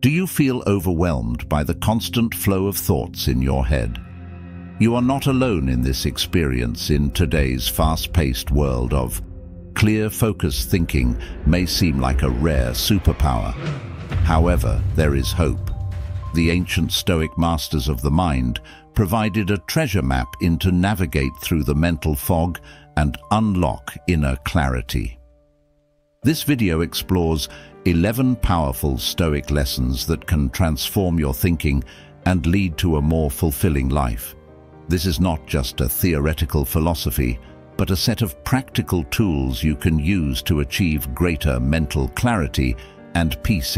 Do you feel overwhelmed by the constant flow of thoughts in your head? You are not alone in this experience in today's fast-paced world of clear, focused thinking may seem like a rare superpower. However, there is hope. The ancient Stoic masters of the mind provided a treasure map to navigate through the mental fog and unlock inner clarity. This video explores 11 powerful Stoic lessons that can transform your thinking and lead to a more fulfilling life. This is not just a theoretical philosophy, but a set of practical tools you can use to achieve greater mental clarity and peace.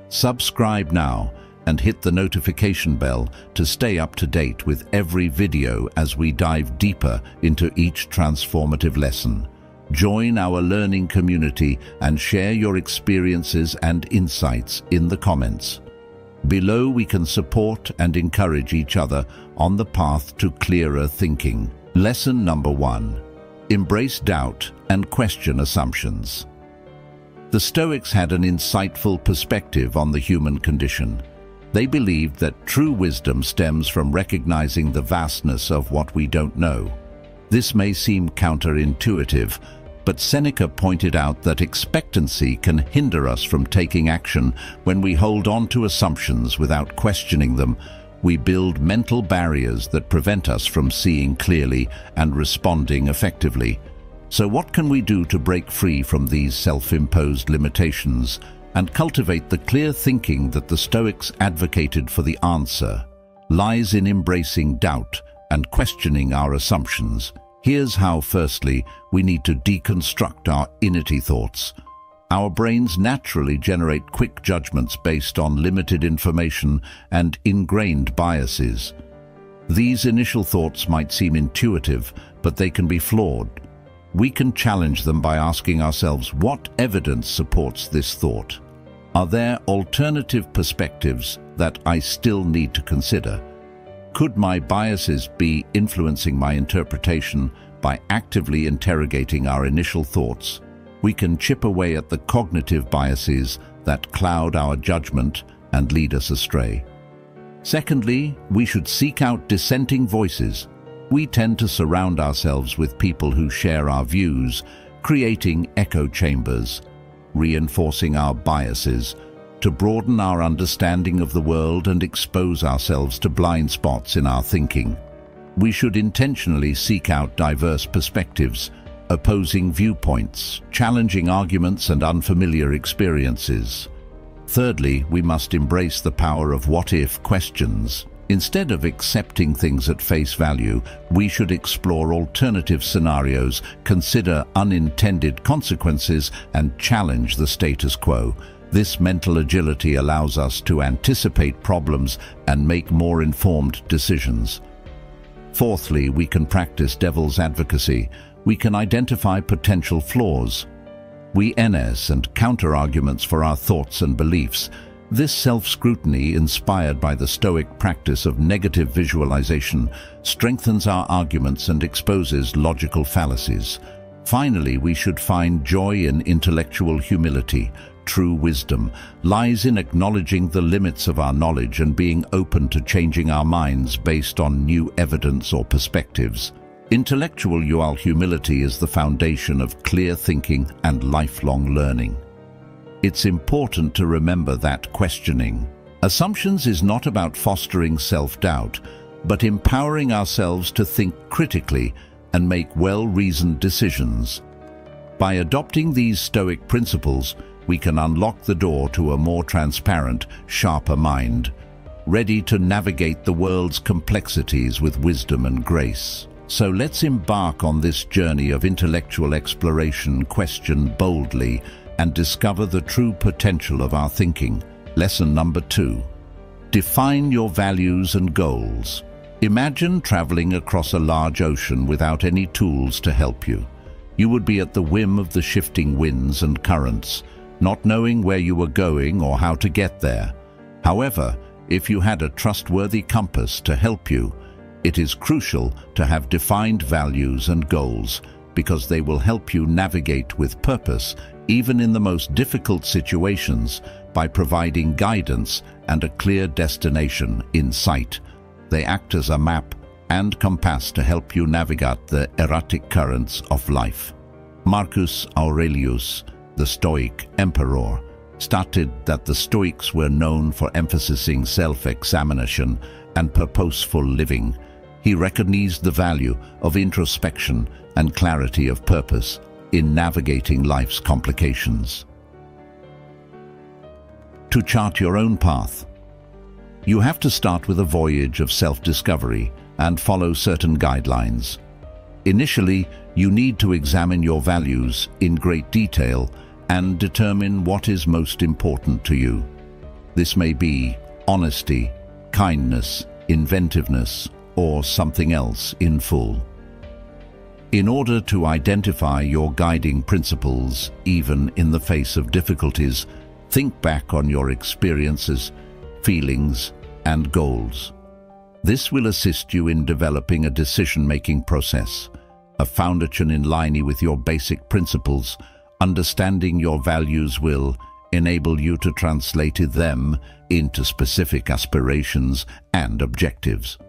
Subscribe now and hit the notification bell to stay up to date with every video as we dive deeper into each transformative lesson. Join our learning community and share your experiences and insights in the comments. Below, we can support and encourage each other on the path to clearer thinking. Lesson number 1. Embrace doubt and question assumptions. The Stoics had an insightful perspective on the human condition. They believed that true wisdom stems from recognizing the vastness of what we don't know. This may seem counterintuitive, but Seneca pointed out that expectancy can hinder us from taking action. When we hold on to assumptions without questioning them, we build mental barriers that prevent us from seeing clearly and responding effectively. So what can we do to break free from these self-imposed limitations and cultivate the clear thinking that the Stoics advocated for? The answer lies in embracing doubt and questioning our assumptions. Here's how. Firstly, we need to deconstruct our inner thoughts. Our brains naturally generate quick judgments based on limited information and ingrained biases. These initial thoughts might seem intuitive, but they can be flawed. We can challenge them by asking ourselves, what evidence supports this thought? Are there alternative perspectives that I still need to consider? Could my biases be influencing my interpretation? By actively interrogating our initial thoughts, we can chip away at the cognitive biases that cloud our judgment and lead us astray. Secondly, we should seek out dissenting voices. We tend to surround ourselves with people who share our views, creating echo chambers, reinforcing our biases. To broaden our understanding of the world and expose ourselves to blind spots in our thinking, we should intentionally seek out diverse perspectives, opposing viewpoints, challenging arguments, and unfamiliar experiences. Thirdly, we must embrace the power of what-if questions. Instead of accepting things at face value, we should explore alternative scenarios, consider unintended consequences, and challenge the status quo. This mental agility allows us to anticipate problems and make more informed decisions. Fourthly, we can practice devil's advocacy. We can identify potential flaws. We enhance and counter-arguments for our thoughts and beliefs. This self-scrutiny, inspired by the Stoic practice of negative visualization, strengthens our arguments and exposes logical fallacies. Finally, we should find joy in intellectual humility. True wisdom lies in acknowledging the limits of our knowledge and being open to changing our minds based on new evidence or perspectives. Intellectual humility is the foundation of clear thinking and lifelong learning. It's important to remember that questioning assumptions is not about fostering self-doubt, but empowering ourselves to think critically and make well-reasoned decisions. By adopting these Stoic principles, we can unlock the door to a more transparent, sharper mind, ready to navigate the world's complexities with wisdom and grace. So let's embark on this journey of intellectual exploration, question boldly, and discover the true potential of our thinking. Lesson number 2. Define your values and goals. Imagine traveling across a large ocean without any tools to help you. You would be at the whim of the shifting winds and currents, not knowing where you were going or how to get there. However, if you had a trustworthy compass to help you, it is crucial to have defined values and goals, because they will help you navigate with purpose, even in the most difficult situations. by providing guidance and a clear destination in sight. They act as a map and compass to help you navigate the erratic currents of life. Marcus Aurelius, the Stoic emperor, stated that the Stoics were known for emphasizing self-examination and purposeful living. He recognized the value of introspection and clarity of purpose in navigating life's complications. To chart your own path, you have to start with a voyage of self-discovery and follow certain guidelines. Initially, you need to examine your values in great detail and determine what is most important to you. This may be honesty, kindness, inventiveness, or something else in full. In order to identify your guiding principles, even in the face of difficulties, think back on your experiences, feelings, and goals. This will assist you in developing a decision-making process, a foundation in line with your basic principles. Understanding your values will enable you to translate them into specific aspirations and objectives.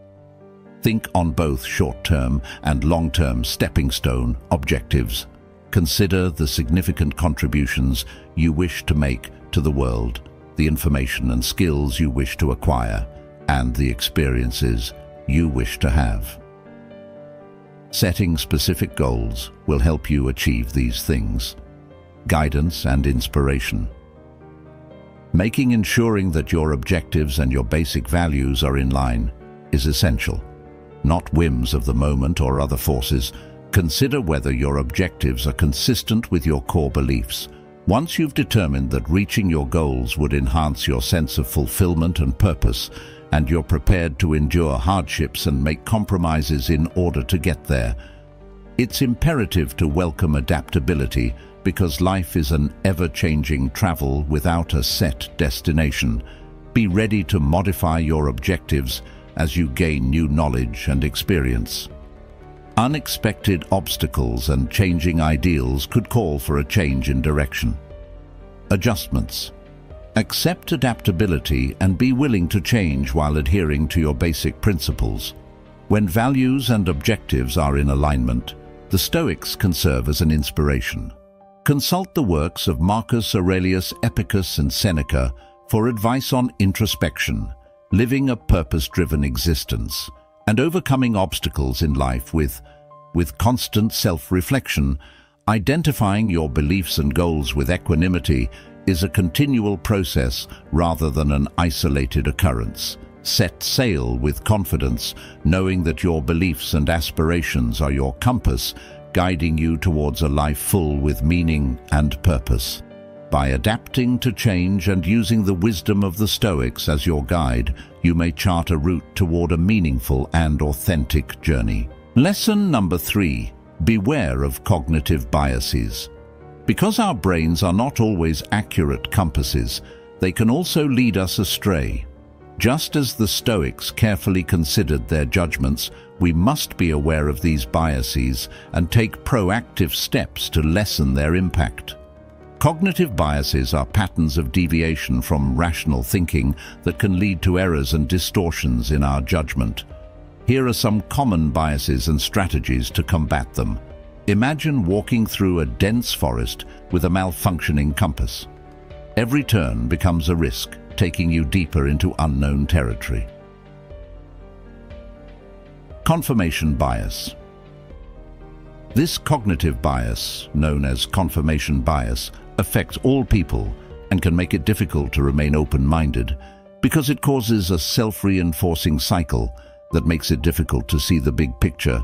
Think on both short-term and long-term stepping stone objectives. Consider the significant contributions you wish to make to the world, the information and skills you wish to acquire, and the experiences you wish to have. Setting specific goals will help you achieve these things. Guidance and inspiration. Ensuring that your objectives and your basic values are in line is essential. Not whims of the moment or other forces. Consider whether your objectives are consistent with your core beliefs. Once you've determined that reaching your goals would enhance your sense of fulfillment and purpose, and you're prepared to endure hardships and make compromises in order to get there, it's imperative to welcome adaptability, because life is an ever-changing travel without a set destination. Be ready to modify your objectives as you gain new knowledge and experience. Unexpected obstacles and changing ideals could call for a change in direction. Adjustments. Accept adaptability and be willing to change while adhering to your basic principles. When values and objectives are in alignment, the Stoics can serve as an inspiration. Consult the works of Marcus Aurelius, Epicus, and Seneca for advice on introspection, living a purpose-driven existence, and overcoming obstacles in life with constant self-reflection. Identifying your beliefs and goals with equanimity is a continual process rather than an isolated occurrence. Set sail with confidence, knowing that your beliefs and aspirations are your compass, guiding you towards a life full with meaning and purpose. By adapting to change and using the wisdom of the Stoics as your guide, you may chart a route toward a meaningful and authentic journey. Lesson number 3. Beware of cognitive biases. Because our brains are not always accurate compasses, they can also lead us astray. Just as the Stoics carefully considered their judgments, we must be aware of these biases and take proactive steps to lessen their impact. Cognitive biases are patterns of deviation from rational thinking that can lead to errors and distortions in our judgment. Here are some common biases and strategies to combat them. Imagine walking through a dense forest with a malfunctioning compass. Every turn becomes a risk, taking you deeper into unknown territory. Confirmation bias. This cognitive bias, known as confirmation bias, affects all people and can make it difficult to remain open-minded because it causes a self-reinforcing cycle that makes it difficult to see the big picture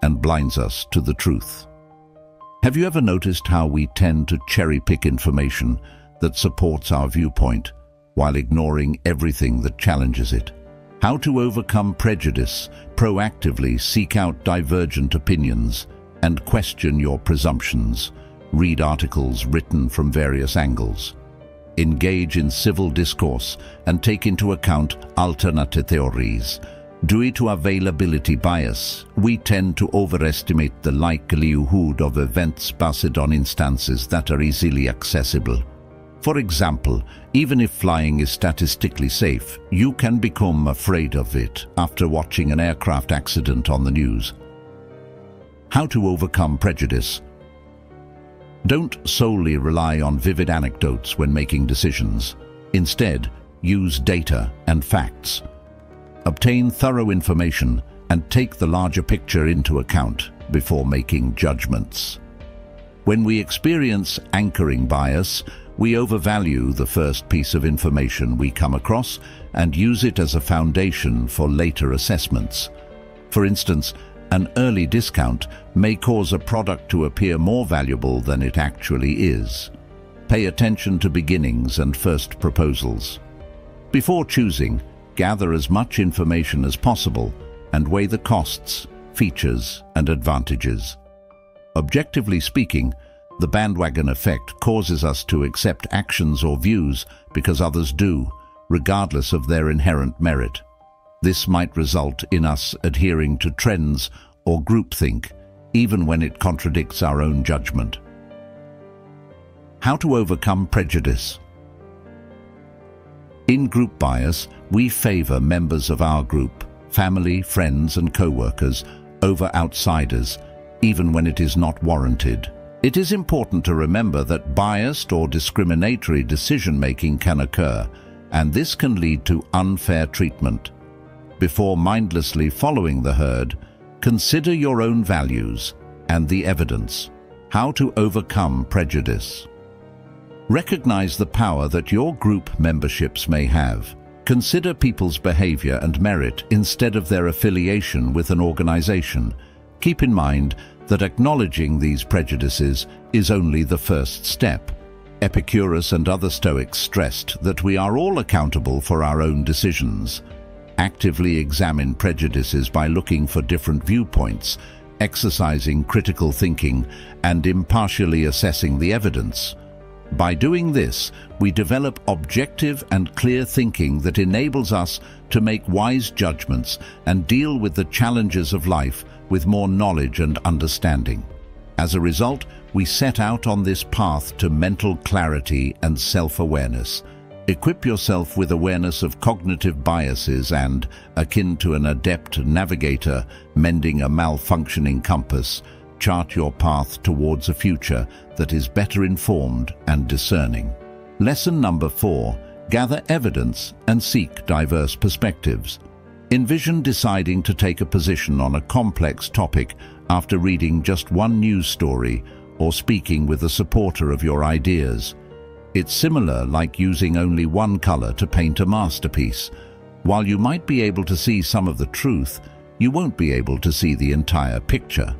and blinds us to the truth. Have you ever noticed how we tend to cherry-pick information that supports our viewpoint while ignoring everything that challenges it? How to overcome prejudice, proactively seek out divergent opinions, and question your presumptions. Read articles written from various angles. Engage in civil discourse and take into account alternative theories. Due to availability bias, we tend to overestimate the likelihood of events based on instances that are easily accessible. For example, even if flying is statistically safe, you can become afraid of it after watching an aircraft accident on the news. How to overcome prejudice. Don't solely rely on vivid anecdotes when making decisions. Instead, use data and facts. Obtain thorough information and take the larger picture into account before making judgments. When we experience anchoring bias, we overvalue the first piece of information we come across and use it as a foundation for later assessments. For instance, an early discount may cause a product to appear more valuable than it actually is. Pay attention to beginnings and first proposals. Before choosing, gather as much information as possible and weigh the costs, features, and advantages. Objectively speaking, the bandwagon effect causes us to accept actions or views because others do, regardless of their inherent merit. This might result in us adhering to trends or groupthink, even when it contradicts our own judgment. How to overcome prejudice. In group bias, we favor members of our group, family, friends, and co-workers, over outsiders, even when it is not warranted. It is important to remember that biased or discriminatory decision-making can occur, and this can lead to unfair treatment. Before mindlessly following the herd, consider your own values and the evidence. How to overcome prejudice. Recognize the power that your group memberships may have. Consider people's behavior and merit instead of their affiliation with an organization. Keep in mind that acknowledging these prejudices is only the first step. Epicurus and other Stoics stressed that we are all accountable for our own decisions. Actively examine prejudices by looking for different viewpoints, exercising critical thinking, and impartially assessing the evidence. By doing this, we develop objective and clear thinking that enables us to make wise judgments and deal with the challenges of life with more knowledge and understanding. As a result, we set out on this path to mental clarity and self-awareness. Equip yourself with awareness of cognitive biases and, akin to an adept navigator mending a malfunctioning compass, chart your path towards a future that is better informed and discerning. Lesson number 4. Gather evidence and seek diverse perspectives. Envision deciding to take a position on a complex topic after reading just one news story or speaking with a supporter of your ideas. It's similar like using only one color to paint a masterpiece. While you might be able to see some of the truth, you won't be able to see the entire picture.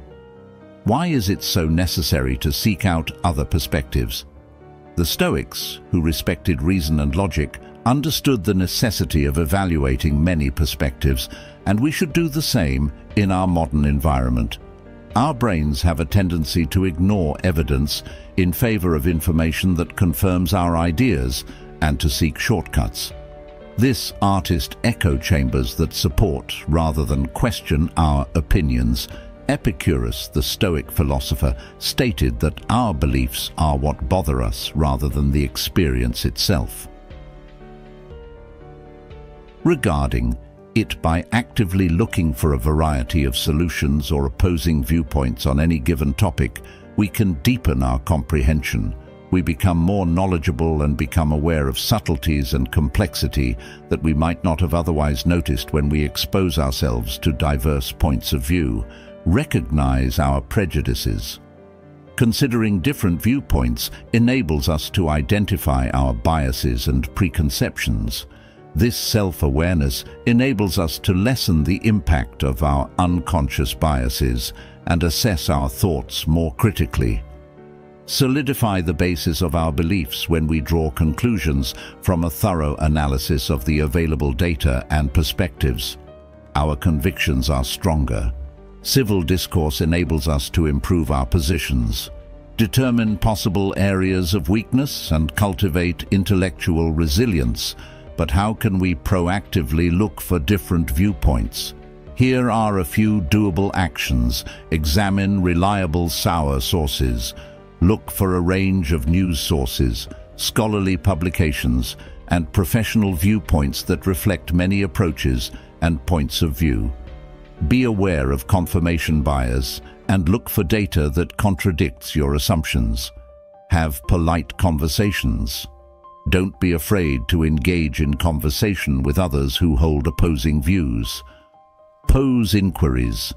Why is it so necessary to seek out other perspectives? The Stoics, who respected reason and logic, understood the necessity of evaluating many perspectives, and we should do the same in our modern environment. Our brains have a tendency to ignore evidence in favor of information that confirms our ideas and to seek shortcuts. This artist echo chambers that support rather than question our opinions. Epicurus, the Stoic philosopher, stated that our beliefs are what bother us rather than the experience itself. Regarding it, by actively looking for a variety of solutions or opposing viewpoints on any given topic, we can deepen our comprehension. We become more knowledgeable and become aware of subtleties and complexity that we might not have otherwise noticed when we expose ourselves to diverse points of view. Recognize our prejudices. Considering different viewpoints enables us to identify our biases and preconceptions. This self-awareness enables us to lessen the impact of our unconscious biases and assess our thoughts more critically. Solidify the basis of our beliefs when we draw conclusions from a thorough analysis of the available data and perspectives. Our convictions are stronger. Civil discourse enables us to improve our positions, determine possible areas of weakness, and cultivate intellectual resilience. But how can we proactively look for different viewpoints? Here are a few doable actions. Examine reliable sources. Look for a range of news sources. scholarly publications, and professional viewpoints that reflect many approaches and points of view. Be aware of confirmation bias and look for data that contradicts your assumptions. Have polite conversations. Don't be afraid to engage in conversation with others who hold opposing views. Pose inquiries.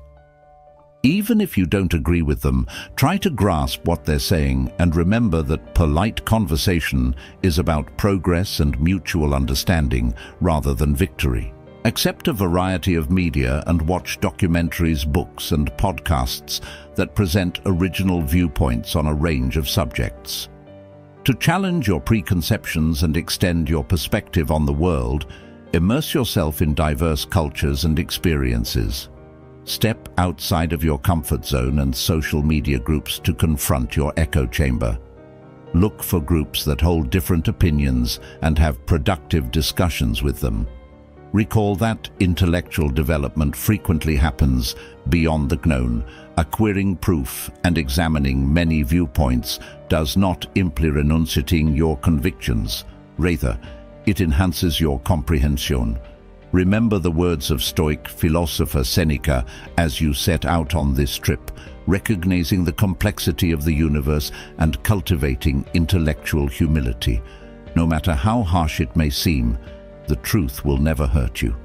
Even if you don't agree with them, try to grasp what they're saying and remember that polite conversation is about progress and mutual understanding rather than victory. Accept a variety of media and watch documentaries, books, and podcasts that present original viewpoints on a range of subjects. To challenge your preconceptions and extend your perspective on the world, immerse yourself in diverse cultures and experiences. Step outside of your comfort zone and social media groups to confront your echo chamber. Look for groups that hold different opinions and have productive discussions with them. Recall that intellectual development frequently happens beyond the known. Acquiring proof and examining many viewpoints does not imply renunciating your convictions. Rather, it enhances your comprehension. Remember the words of Stoic philosopher Seneca as you set out on this trip, recognizing the complexity of the universe and cultivating intellectual humility. No matter how harsh it may seem, the truth will never hurt you.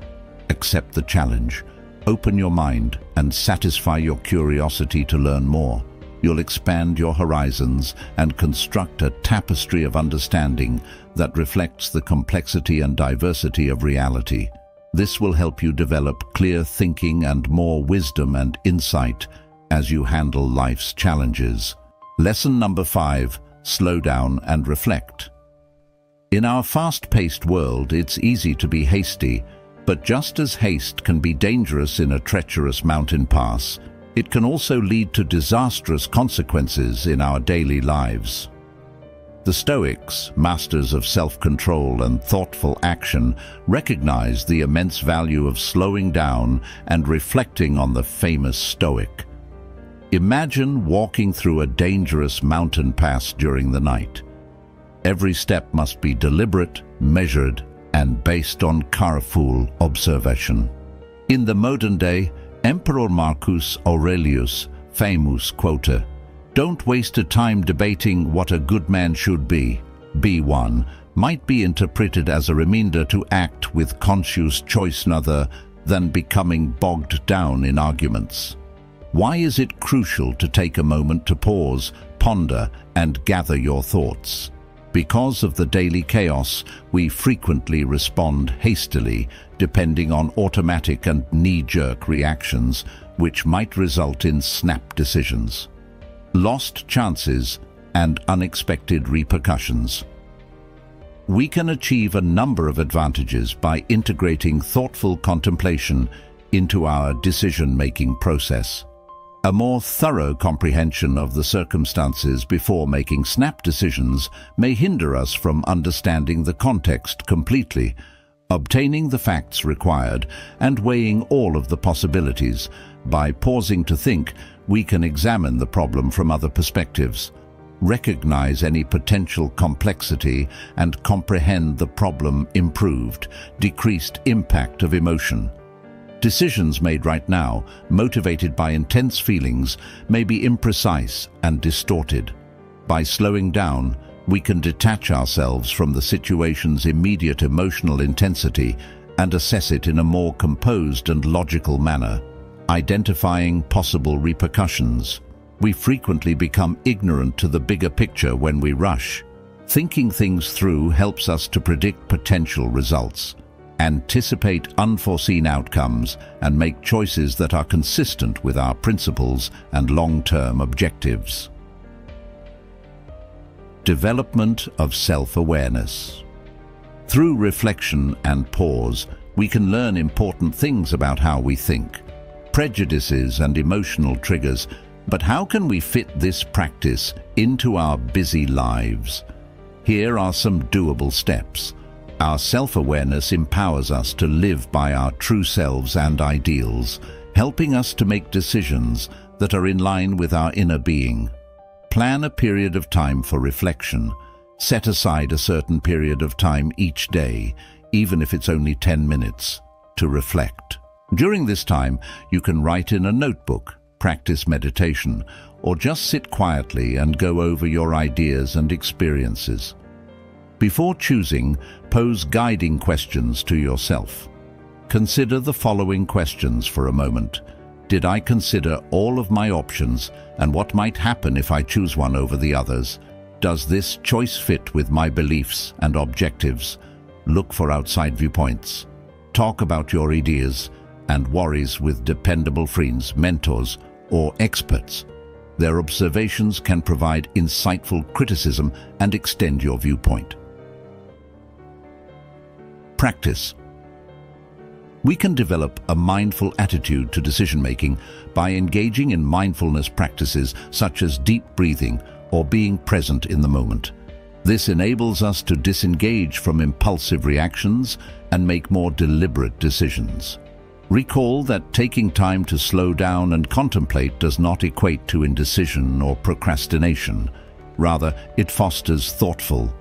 Accept the challenge. Open your mind and satisfy your curiosity to learn more. You'll expand your horizons and construct a tapestry of understanding that reflects the complexity and diversity of reality. This will help you develop clear thinking and more wisdom and insight as you handle life's challenges. Lesson number 5, slow down and reflect. In our fast-paced world, it's easy to be hasty, but just as haste can be dangerous in a treacherous mountain pass, it can also lead to disastrous consequences in our daily lives. The Stoics, masters of self-control and thoughtful action, recognize the immense value of slowing down and reflecting on the famous Stoic. Imagine walking through a dangerous mountain pass during the night. Every step must be deliberate, measured, and based on careful observation. In the modern day, Emperor Marcus Aurelius, famous quoted, "Don't waste a time debating what a good man should be one," might be interpreted as a reminder to act with conscious choice rather than becoming bogged down in arguments. Why is it crucial to take a moment to pause, ponder, and gather your thoughts? Because of the daily chaos, we frequently respond hastily, depending on automatic and knee-jerk reactions, which might result in snap decisions, lost chances, and unexpected repercussions. We can achieve a number of advantages by integrating thoughtful contemplation into our decision-making process. A more thorough comprehension of the circumstances before making snap decisions may hinder us from understanding the context completely, obtaining the facts required, and weighing all of the possibilities. By pausing to think, we can examine the problem from other perspectives, recognize any potential complexity, and comprehend the problem improved, decreased impact of emotion. Decisions made right now, motivated by intense feelings, may be imprecise and distorted. By slowing down, we can detach ourselves from the situation's immediate emotional intensity and assess it in a more composed and logical manner, identifying possible repercussions. We frequently become ignorant to the bigger picture when we rush. Thinking things through helps us to predict potential results, anticipate unforeseen outcomes, and make choices that are consistent with our principles and long-term objectives. Development of self-awareness. Through reflection and pause, we can learn important things about how we think, prejudices and emotional triggers, but how can we fit this practice into our busy lives? Here are some doable steps. Our self-awareness empowers us to live by our true selves and ideals, helping us to make decisions that are in line with our inner being. Plan a period of time for reflection. Set aside a certain period of time each day, even if it's only 10 minutes, to reflect. During this time, you can write in a notebook, practice meditation, or just sit quietly and go over your ideas and experiences. Before choosing, pose guiding questions to yourself. Consider the following questions for a moment. Did I consider all of my options and what might happen if I choose one over the others? Does this choice fit with my beliefs and objectives? Look for outside viewpoints. Talk about your ideas and worries with dependable friends, mentors, or experts. Their observations can provide insightful criticism and extend your viewpoint. Practice. We can develop a mindful attitude to decision-making by engaging in mindfulness practices such as deep breathing or being present in the moment. This enables us to disengage from impulsive reactions and make more deliberate decisions. Recall that taking time to slow down and contemplate does not equate to indecision or procrastination. Rather, it fosters thoughtful.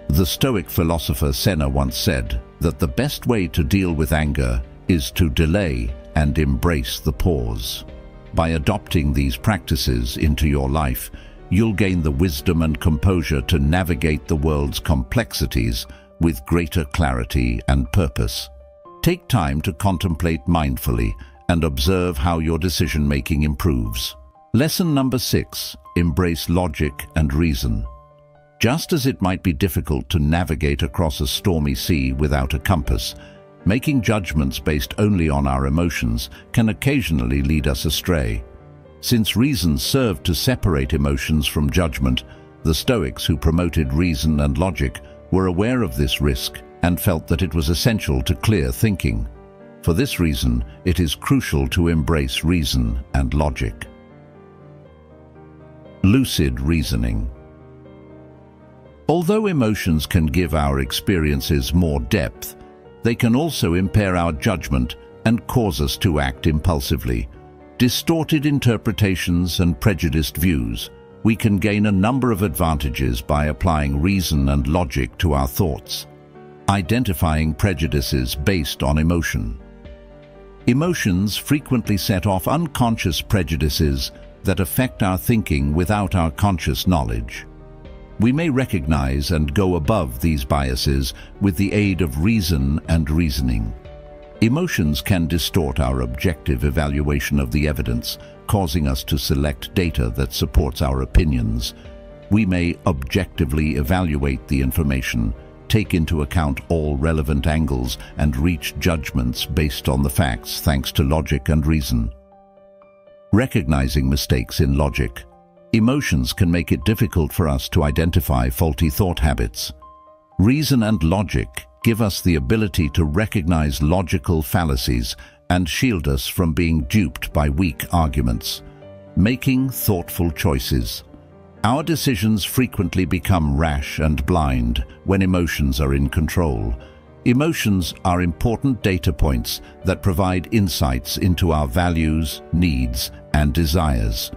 The Stoic philosopher Seneca once said that the best way to deal with anger is to delay and embrace the pause. By adopting these practices into your life, you'll gain the wisdom and composure to navigate the world's complexities with greater clarity and purpose. Take time to contemplate mindfully and observe how your decision-making improves. Lesson number 6, embrace logic and reason. Just as it might be difficult to navigate across a stormy sea without a compass, making judgments based only on our emotions can occasionally lead us astray. Since reason served to separate emotions from judgment, the Stoics who promoted reason and logic were aware of this risk and felt that it was essential to clear thinking. For this reason, it is crucial to embrace reason and logic. Lucid reasoning. Although emotions can give our experiences more depth, they can also impair our judgment and cause us to act impulsively. Distorted interpretations and prejudiced views, we can gain a number of advantages by applying reason and logic to our thoughts. Identifying prejudices based on emotion. Emotions frequently set off unconscious prejudices that affect our thinking without our conscious knowledge. We may recognize and go above these biases with the aid of reason and reasoning. Emotions can distort our objective evaluation of the evidence, causing us to select data that supports our opinions. We may objectively evaluate the information, take into account all relevant angles, and reach judgments based on the facts thanks to logic and reason. Recognizing mistakes in logic. Emotions can make it difficult for us to identify faulty thought habits. Reason and logic give us the ability to recognize logical fallacies and shield us from being duped by weak arguments. Making thoughtful choices. Our decisions frequently become rash and blind when emotions are in control. Emotions are important data points that provide insights into our values, needs, and desires.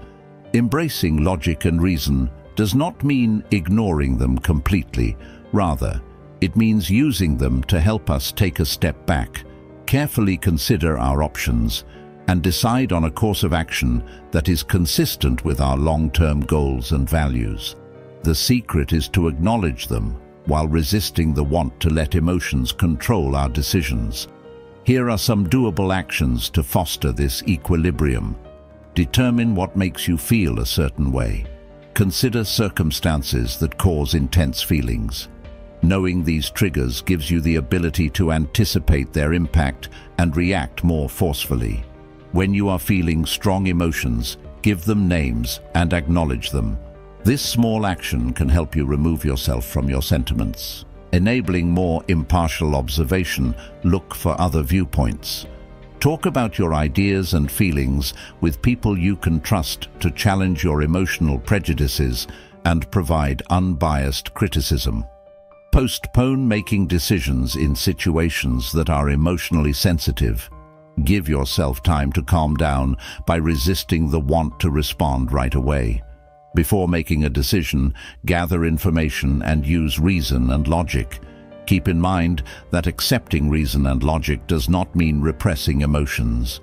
Embracing logic and reason does not mean ignoring them completely. Rather, it means using them to help us take a step back, carefully consider our options, and decide on a course of action that is consistent with our long-term goals and values. The secret is to acknowledge them while resisting the want to let emotions control our decisions. Here are some doable actions to foster this equilibrium. Determine what makes you feel a certain way. Consider circumstances that cause intense feelings. Knowing these triggers gives you the ability to anticipate their impact and react more forcefully. When you are feeling strong emotions, give them names and acknowledge them. This small action can help you remove yourself from your sentiments. Enabling more impartial observation, look for other viewpoints. Talk about your ideas and feelings with people you can trust to challenge your emotional prejudices and provide unbiased criticism. Postpone making decisions in situations that are emotionally sensitive. Give yourself time to calm down by resisting the want to respond right away. Before making a decision, gather information and use reason and logic. Keep in mind that accepting reason and logic does not mean repressing emotions.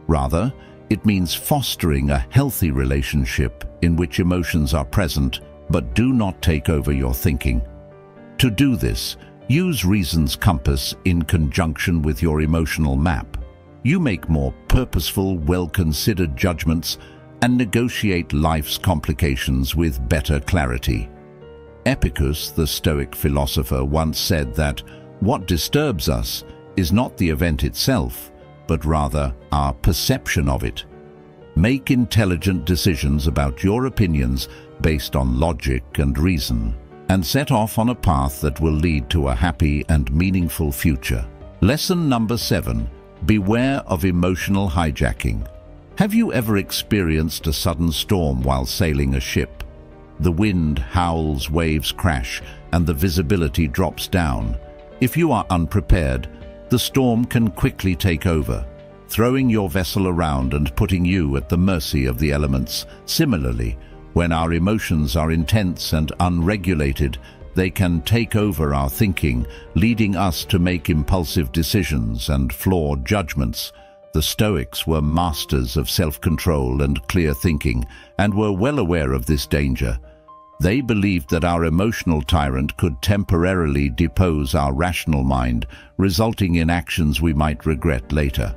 Rather, it means fostering a healthy relationship in which emotions are present but do not take over your thinking. To do this, use reason's compass in conjunction with your emotional map. You make more purposeful, well-considered judgments and negotiate life's complications with better clarity. Epicurus, the Stoic philosopher, once said that what disturbs us is not the event itself, but rather our perception of it. Make intelligent decisions about your opinions based on logic and reason, and set off on a path that will lead to a happy and meaningful future. Lesson number 7. Beware of emotional hijacking. Have you ever experienced a sudden storm while sailing a ship? The wind howls, waves crash, and the visibility drops down. If you are unprepared, the storm can quickly take over, throwing your vessel around and putting you at the mercy of the elements. Similarly, when our emotions are intense and unregulated, they can take over our thinking, leading us to make impulsive decisions and flawed judgments. The Stoics were masters of self-control and clear thinking, and were well aware of this danger. They believed that our emotional tyrant could temporarily depose our rational mind, resulting in actions we might regret later.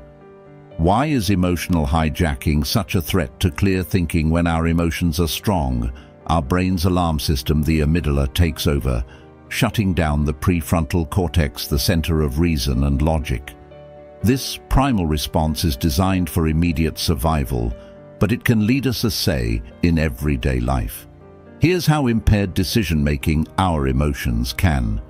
Why is emotional hijacking such a threat to clear thinking when our emotions are strong? Our brain's alarm system, the amygdala, takes over, shutting down the prefrontal cortex, the center of reason and logic. This primal response is designed for immediate survival, but it can lead us astray in everyday life. Here's how impaired decision-making our emotions can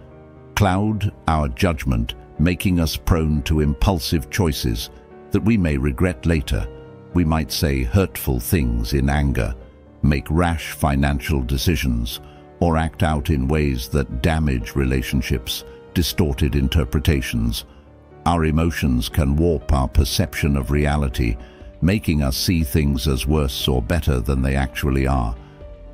cloud our judgment, making us prone to impulsive choices that we may regret later. We might say hurtful things in anger, make rash financial decisions, or act out in ways that damage relationships, distorted interpretations. Our emotions can warp our perception of reality, making us see things as worse or better than they actually are.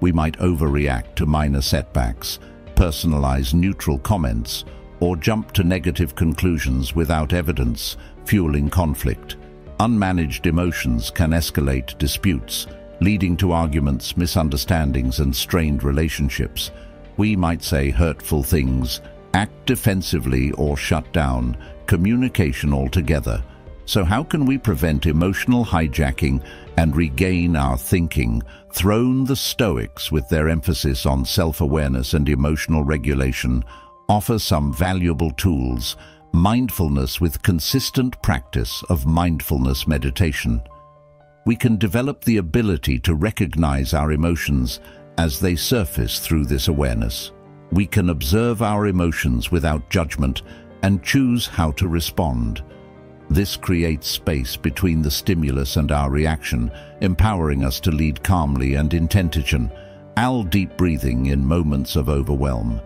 We might overreact to minor setbacks, personalize neutral comments, or jump to negative conclusions without evidence, fueling conflict. Unmanaged emotions can escalate disputes, leading to arguments, misunderstandings, and strained relationships. We might say hurtful things, act defensively, or shut down communication altogether. So how can we prevent emotional hijacking and regain our thinking? The Stoics, with their emphasis on self-awareness and emotional regulation, offer some valuable tools. Mindfulness with consistent practice of mindfulness meditation. We can develop the ability to recognize our emotions as they surface through this awareness. We can observe our emotions without judgment and choose how to respond. This creates space between the stimulus and our reaction, empowering us to lead calmly and intention. Deep breathing in moments of overwhelm.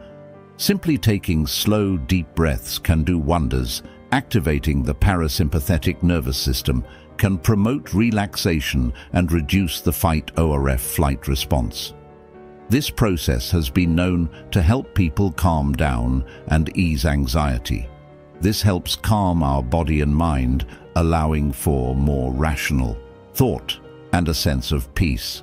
Simply taking slow, deep breaths can do wonders. Activating the parasympathetic nervous system can promote relaxation and reduce the fight-or-flight response. This process has been known to help people calm down and ease anxiety. This helps calm our body and mind, allowing for more rational thought and a sense of peace.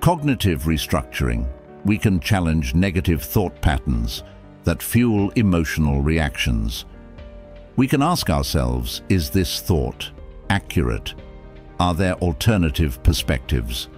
Cognitive restructuring. We can challenge negative thought patterns that fuel emotional reactions. We can ask ourselves, is this thought accurate? Are there alternative perspectives?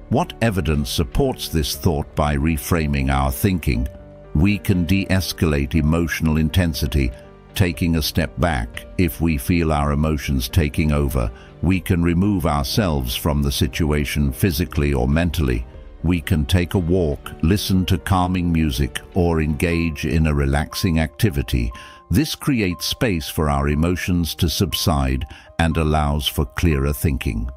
What evidence supports this thought? By reframing our thinking, we can de-escalate emotional intensity, taking a step back. If we feel our emotions taking over, we can remove ourselves from the situation physically or mentally. We can take a walk, listen to calming music, or engage in a relaxing activity. This creates space for our emotions to subside and allows for clearer thinking.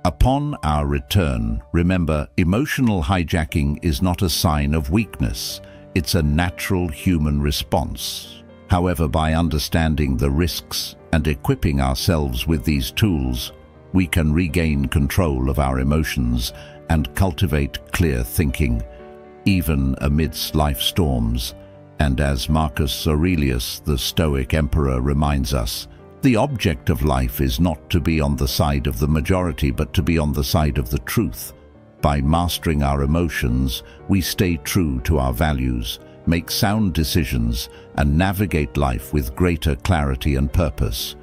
Upon our return, remember, emotional hijacking is not a sign of weakness. It's a natural human response. However, by understanding the risks and equipping ourselves with these tools, we can regain control of our emotions and cultivate clear thinking, even amidst life storms. And as Marcus Aurelius, the Stoic emperor, reminds us, the object of life is not to be on the side of the majority, but to be on the side of the truth. By mastering our emotions, we stay true to our values, make sound decisions, and navigate life with greater clarity and purpose.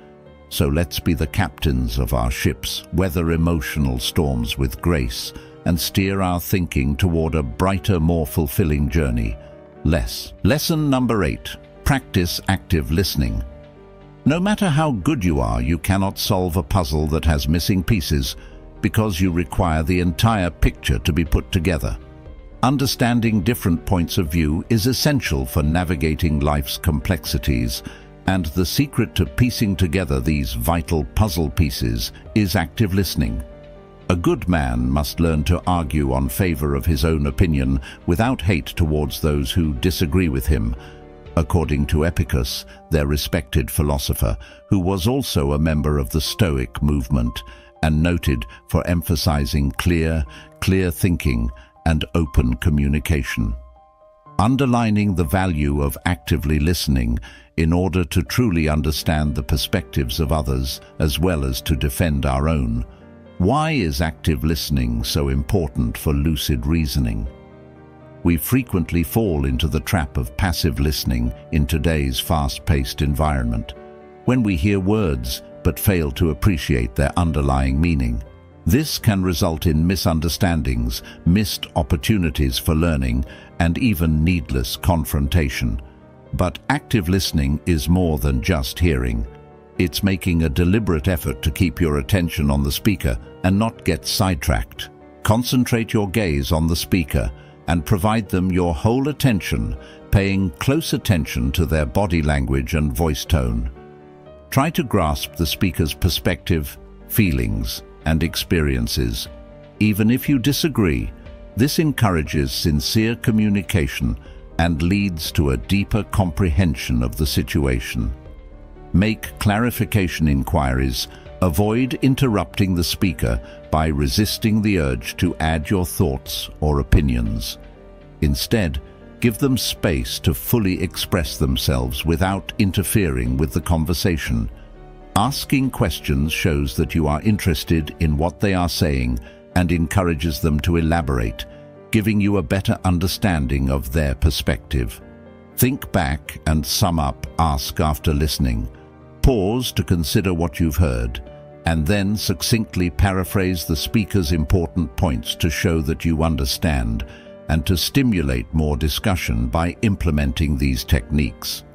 So let's be the captains of our ships, weather emotional storms with grace, and steer our thinking toward a brighter, more fulfilling journey. Lesson number 8. Practice active listening. No matter how good you are, you cannot solve a puzzle that has missing pieces, because you require the entire picture to be put together. Understanding different points of view is essential for navigating life's complexities, and the secret to piecing together these vital puzzle pieces is active listening. A good man must learn to argue in favor of his own opinion without hate towards those who disagree with him, according to Epicurus, their respected philosopher, who was also a member of the Stoic movement and noted for emphasizing clear thinking and open communication. Underlining the value of actively listening in order to truly understand the perspectives of others as well as to defend our own. Why is active listening so important for lucid reasoning? We frequently fall into the trap of passive listening in today's fast-paced environment, when we hear words but fail to appreciate their underlying meaning. This can result in misunderstandings, missed opportunities for learning, and even needless confrontation. But active listening is more than just hearing. It's making a deliberate effort to keep your attention on the speaker and not get sidetracked. Concentrate your gaze on the speaker and provide them your whole attention, paying close attention to their body language and voice tone. Try to grasp the speaker's perspective, feelings, and experiences. Even if you disagree, this encourages sincere communication and leads to a deeper comprehension of the situation. Make clarification inquiries. Avoid interrupting the speaker by resisting the urge to add your thoughts or opinions. Instead, give them space to fully express themselves without interfering with the conversation. Asking questions shows that you are interested in what they are saying and encourages them to elaborate, giving you a better understanding of their perspective. Think back and sum up. Ask after listening. Pause to consider what you've heard, and then succinctly paraphrase the speaker's important points to show that you understand and to stimulate more discussion by implementing these techniques.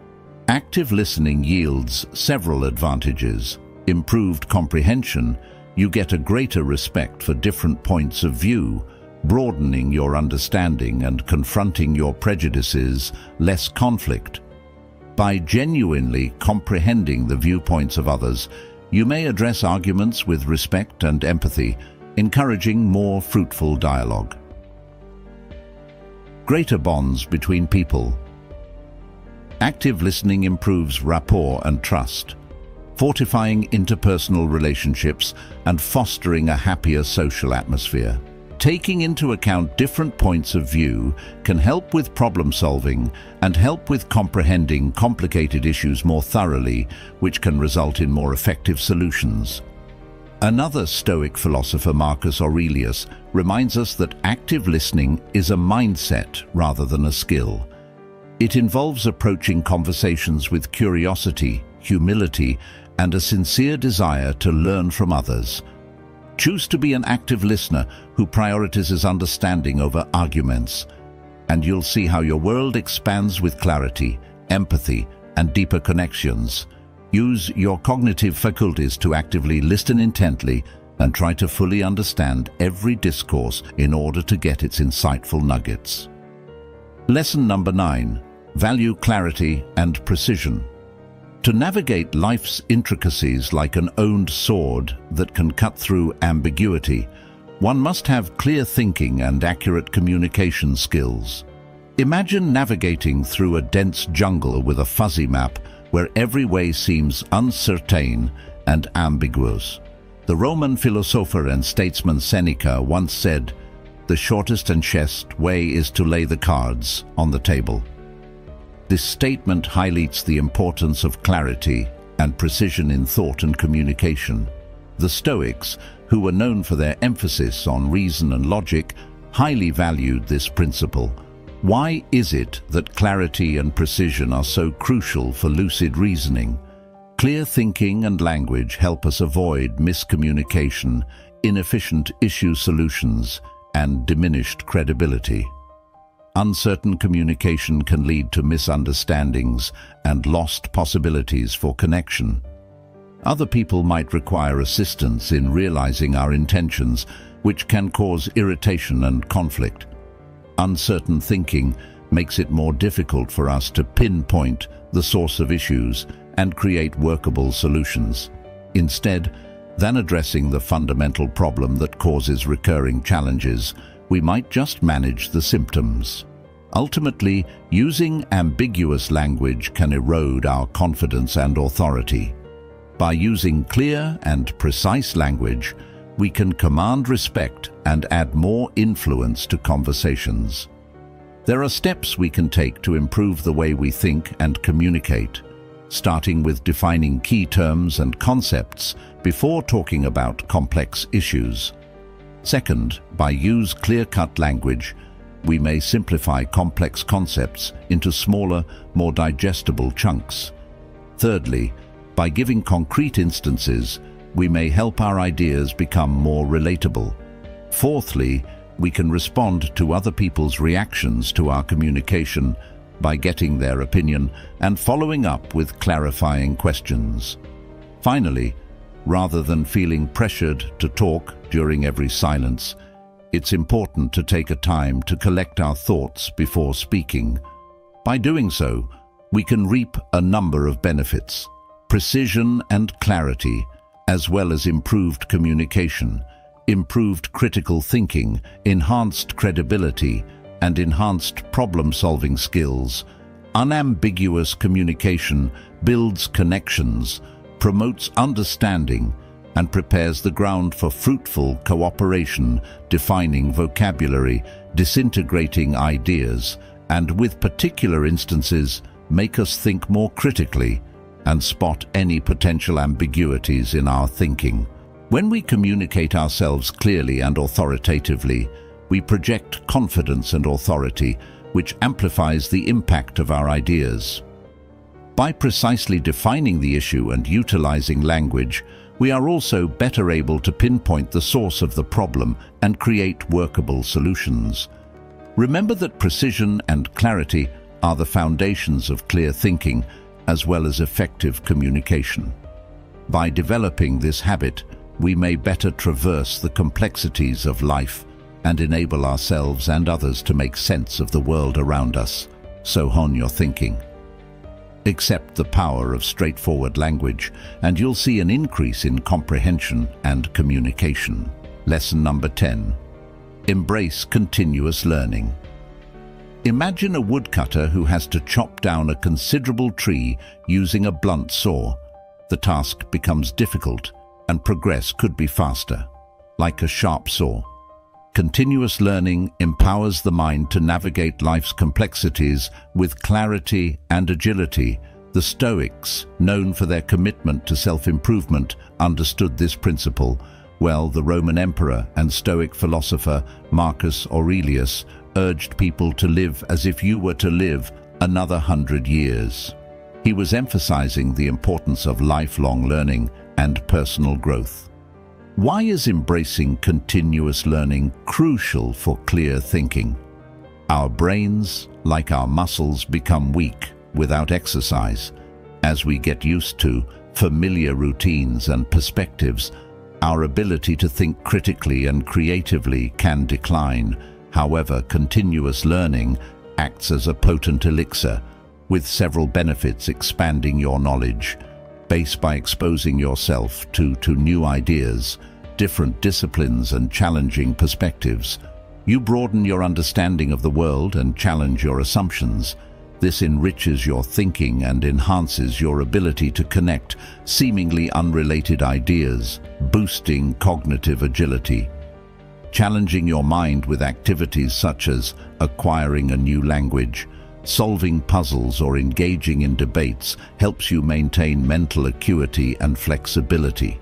Active listening yields several advantages. Improved comprehension. You get a greater respect for different points of view, broadening your understanding and confronting your prejudices. Less conflict. By genuinely comprehending the viewpoints of others, you may address arguments with respect and empathy, encouraging more fruitful dialogue. Greater bonds between people. Active listening improves rapport and trust, fortifying interpersonal relationships and fostering a happier social atmosphere. Taking into account different points of view can help with problem solving and help with comprehending complicated issues more thoroughly, which can result in more effective solutions. Another Stoic philosopher, Marcus Aurelius, reminds us that active listening is a mindset rather than a skill. It involves approaching conversations with curiosity, humility, and a sincere desire to learn from others. Choose to be an active listener who prioritizes understanding over arguments, and you'll see how your world expands with clarity, empathy, and deeper connections. Use your cognitive faculties to actively listen intently and try to fully understand every discourse in order to get its insightful nuggets. Lesson number 9. Value clarity and precision. To navigate life's intricacies like an honed sword that can cut through ambiguity, one must have clear thinking and accurate communication skills. Imagine navigating through a dense jungle with a fuzzy map where every way seems uncertain and ambiguous. The Roman philosopher and statesman Seneca once said, the shortest and best way is to lay the cards on the table. This statement highlights the importance of clarity and precision in thought and communication. The Stoics, who were known for their emphasis on reason and logic, highly valued this principle. Why is it that clarity and precision are so crucial for lucid reasoning? Clear thinking and language help us avoid miscommunication, inefficient issue solutions, and diminished credibility. Uncertain communication can lead to misunderstandings and lost possibilities for connection. Other people might require assistance in realizing our intentions, which can cause irritation and conflict. Uncertain thinking makes it more difficult for us to pinpoint the source of issues and create workable solutions. Instead, than addressing the fundamental problem that causes recurring challenges, we might just manage the symptoms. Ultimately, using ambiguous language can erode our confidence and authority. By using clear and precise language, we can command respect and add more influence to conversations. There are steps we can take to improve the way we think and communicate, starting with defining key terms and concepts before talking about complex issues. Second, by using clear-cut language, we may simplify complex concepts into smaller, more digestible chunks. Thirdly, by giving concrete instances, we may help our ideas become more relatable. Fourthly, we can respond to other people's reactions to our communication by getting their opinion and following up with clarifying questions. Finally, rather than feeling pressured to talk during every silence, it's important to take a time to collect our thoughts before speaking. By doing so, we can reap a number of benefits: precision and clarity, as well as improved communication, improved critical thinking, enhanced credibility, and enhanced problem-solving skills. Unambiguous communication builds connections, promotes understanding, and prepares the ground for fruitful cooperation, defining vocabulary, disintegrating ideas, and with particular instances, make us think more critically and spot any potential ambiguities in our thinking. When we communicate ourselves clearly and authoritatively, we project confidence and authority, which amplifies the impact of our ideas. By precisely defining the issue and utilizing language, we are also better able to pinpoint the source of the problem and create workable solutions. Remember that precision and clarity are the foundations of clear thinking, as well as effective communication. By developing this habit, we may better traverse the complexities of life and enable ourselves and others to make sense of the world around us. So hone your thinking. Accept the power of straightforward language, and you'll see an increase in comprehension and communication. Lesson number 10. Embrace continuous learning. Imagine a woodcutter who has to chop down a considerable tree using a blunt saw. The task becomes difficult, and progress could be faster. Like a sharp saw, continuous learning empowers the mind to navigate life's complexities with clarity and agility. The Stoics, known for their commitment to self-improvement, understood this principle well. The Roman emperor and Stoic philosopher Marcus Aurelius urged people to live as if you were to live another 100 years. He was emphasizing the importance of lifelong learning and personal growth. Why is embracing continuous learning crucial for clear thinking? Our brains, like our muscles, become weak without exercise. As we get used to familiar routines and perspectives, our ability to think critically and creatively can decline. However, continuous learning acts as a potent elixir, with several benefits: expanding your knowledge base by exposing yourself to new ideas, different disciplines, and challenging perspectives. You broaden your understanding of the world and challenge your assumptions. This enriches your thinking and enhances your ability to connect seemingly unrelated ideas, boosting cognitive agility. Challenging your mind with activities such as acquiring a new language, solving puzzles, or engaging in debates helps you maintain mental acuity and flexibility.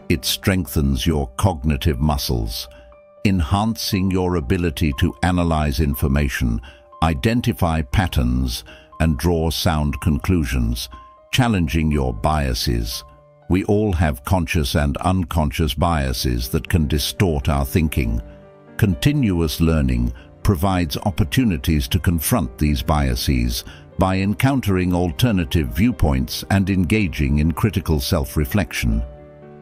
It strengthens your cognitive muscles, enhancing your ability to analyze information, identify patterns, and draw sound conclusions, challenging your biases. We all have conscious and unconscious biases that can distort our thinking. Continuous learning provides opportunities to confront these biases by encountering alternative viewpoints and engaging in critical self-reflection.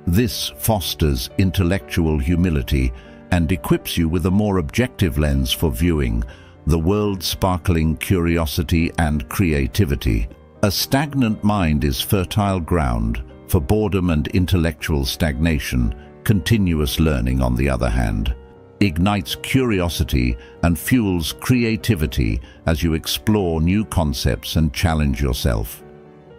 This fosters intellectual humility and equips you with a more objective lens for viewing the world, sparkling curiosity and creativity. A stagnant mind is fertile ground for boredom and intellectual stagnation. Continuous learning, on the other hand, ignites curiosity and fuels creativity as you explore new concepts and challenge yourself.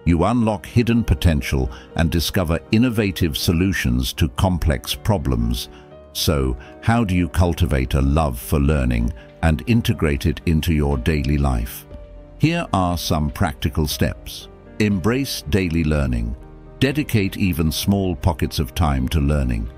You unlock hidden potential and discover innovative solutions to complex problems. So, how do you cultivate a love for learning and integrate it into your daily life? Here are some practical steps. Embrace daily learning. Dedicate even small pockets of time to learning.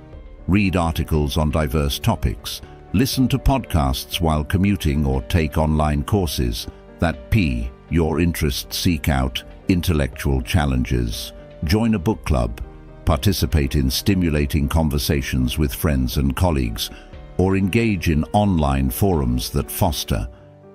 Read articles on diverse topics. Listen to podcasts while commuting or take online courses that pique your interest. Seek out intellectual challenges. Join a book club. Participate in stimulating conversations with friends and colleagues, or engage in online forums that foster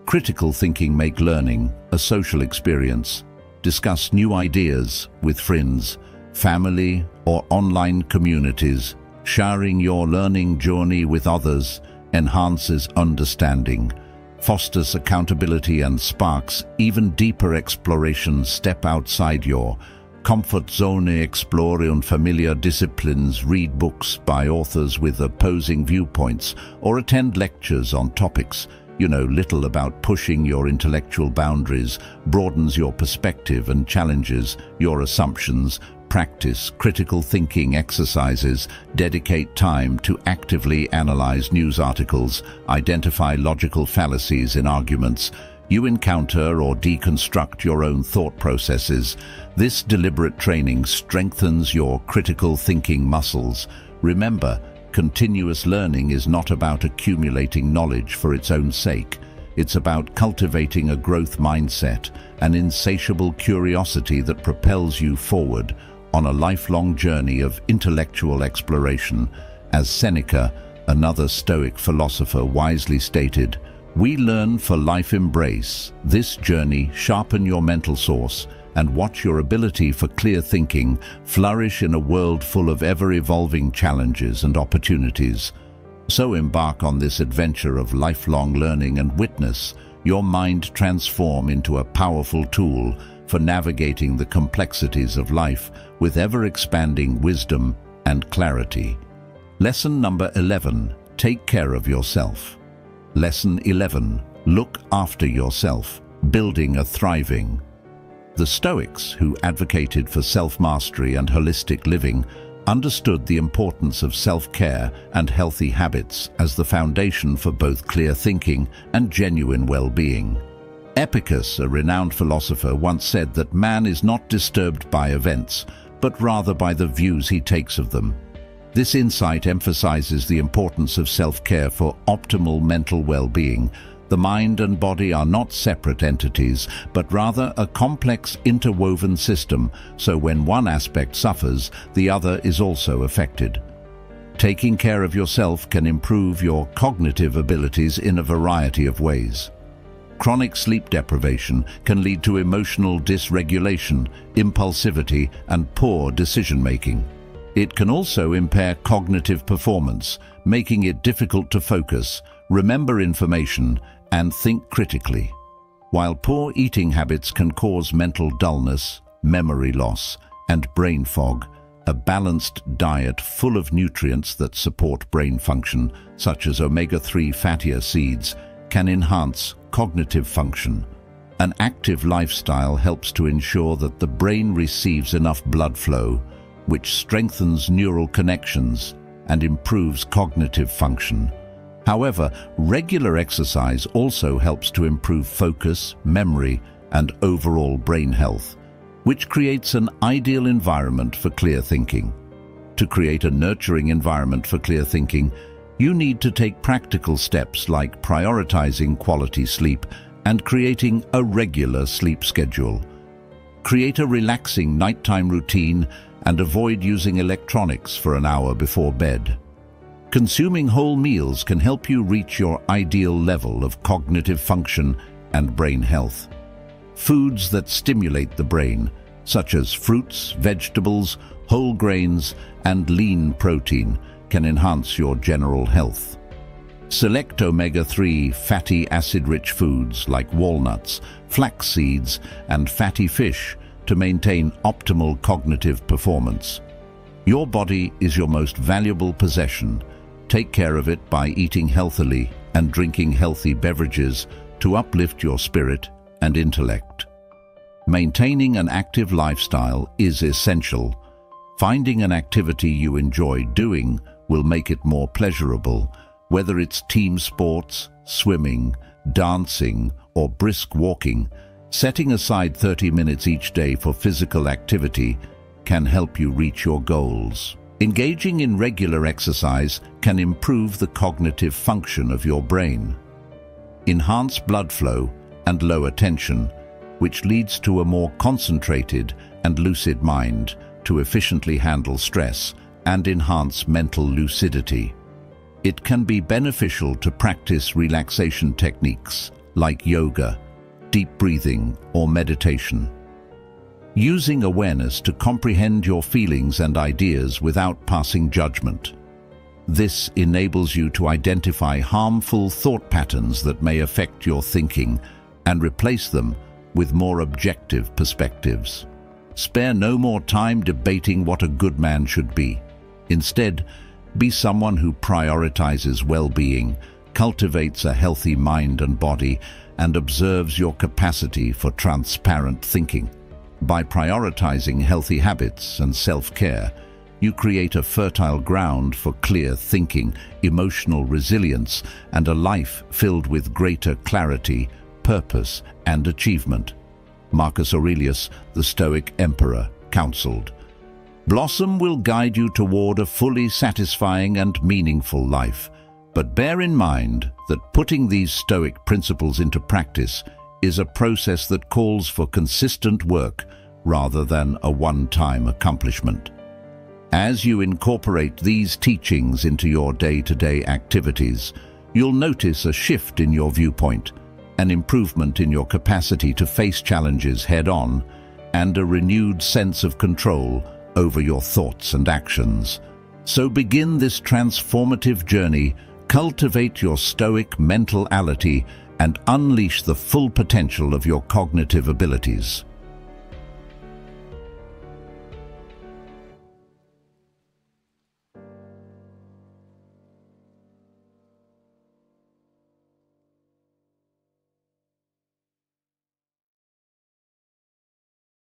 critical thinking. Make learning a social experience. Discuss new ideas with friends, family, or online communities. Sharing your learning journey with others enhances understanding, fosters accountability, and sparks even deeper exploration. Step outside your comfort zone. Explore unfamiliar disciplines. Read books by authors with opposing viewpoints or attend lectures on topics you know little about. Pushing your intellectual boundaries broadens your perspective and challenges your assumptions. Practice critical thinking exercises. Dedicate time to actively analyze news articles, identify logical fallacies in arguments you encounter, or deconstruct your own thought processes. This deliberate training strengthens your critical thinking muscles. Remember, continuous learning is not about accumulating knowledge for its own sake. It's about cultivating a growth mindset, an insatiable curiosity that propels you forward on a lifelong journey of intellectual exploration. As Seneca, another Stoic philosopher, wisely stated, "We learn for life. Embrace this journey, sharpen your mental source, and watch your ability for clear thinking flourish in a world full of ever-evolving challenges and opportunities." So embark on this adventure of lifelong learning and witness your mind transform into a powerful tool for navigating the complexities of life with ever-expanding wisdom and clarity. Lesson number 11. Take care of yourself. Lesson 11. Look after yourself, building a thriving. The Stoics, who advocated for self-mastery and holistic living, understood the importance of self-care and healthy habits as the foundation for both clear thinking and genuine well-being. Epicurus, a renowned philosopher, once said that man is not disturbed by events, but rather by the views he takes of them. This insight emphasizes the importance of self-care for optimal mental well-being. The mind and body are not separate entities, but rather a complex interwoven system, so when one aspect suffers, the other is also affected. Taking care of yourself can improve your cognitive abilities in a variety of ways. Chronic sleep deprivation can lead to emotional dysregulation, impulsivity, and poor decision-making. It can also impair cognitive performance, making it difficult to focus, remember information, and think critically. While poor eating habits can cause mental dullness, memory loss, and brain fog, a balanced diet full of nutrients that support brain function, such as omega-3 fatty acids, can enhance cognitive function. An active lifestyle helps to ensure that the brain receives enough blood flow, which strengthens neural connections and improves cognitive function. However, regular exercise also helps to improve focus, memory, and overall brain health, which creates an ideal environment for clear thinking. To create a nurturing environment for clear thinking, you need to take practical steps like prioritizing quality sleep and creating a regular sleep schedule. Create a relaxing nighttime routine and avoid using electronics for an hour before bed. Consuming whole meals can help you reach your ideal level of cognitive function and brain health. Foods that stimulate the brain, such as fruits, vegetables, whole grains, and lean protein, can enhance your general health. Select omega-3 fatty acid-rich foods like walnuts, flax seeds, and fatty fish to maintain optimal cognitive performance. Your body is your most valuable possession. Take care of it by eating healthily and drinking healthy beverages to uplift your spirit and intellect. Maintaining an active lifestyle is essential. Finding an activity you enjoy doing will make it more pleasurable, whether it's team sports, swimming, dancing, or brisk walking. Setting aside 30 minutes each day for physical activity can help you reach your goals. Engaging in regular exercise can improve the cognitive function of your brain, enhance blood flow, and lower tension, which leads to a more concentrated and lucid mind to efficiently handle stress and enhance mental lucidity. It can be beneficial to practice relaxation techniques like yoga, deep breathing, or meditation. Using awareness to comprehend your feelings and ideas without passing judgment. This enables you to identify harmful thought patterns that may affect your thinking and replace them with more objective perspectives. Spare no more time debating what a good man should be. Instead, be someone who prioritizes well-being, cultivates a healthy mind and body, and observes your capacity for transparent thinking. By prioritizing healthy habits and self-care, you create a fertile ground for clear thinking, emotional resilience, and a life filled with greater clarity, purpose, and achievement. Marcus Aurelius, the Stoic emperor, counseled, "Blossom will guide you toward a fully satisfying and meaningful life, but bear in mind that putting these Stoic principles into practice is a process that calls for consistent work rather than a one-time accomplishment." As you incorporate these teachings into your day-to-day activities, you'll notice a shift in your viewpoint, an improvement in your capacity to face challenges head-on, and a renewed sense of control over your thoughts and actions. So begin this transformative journey, cultivate your Stoic mentality, and unleash the full potential of your cognitive abilities.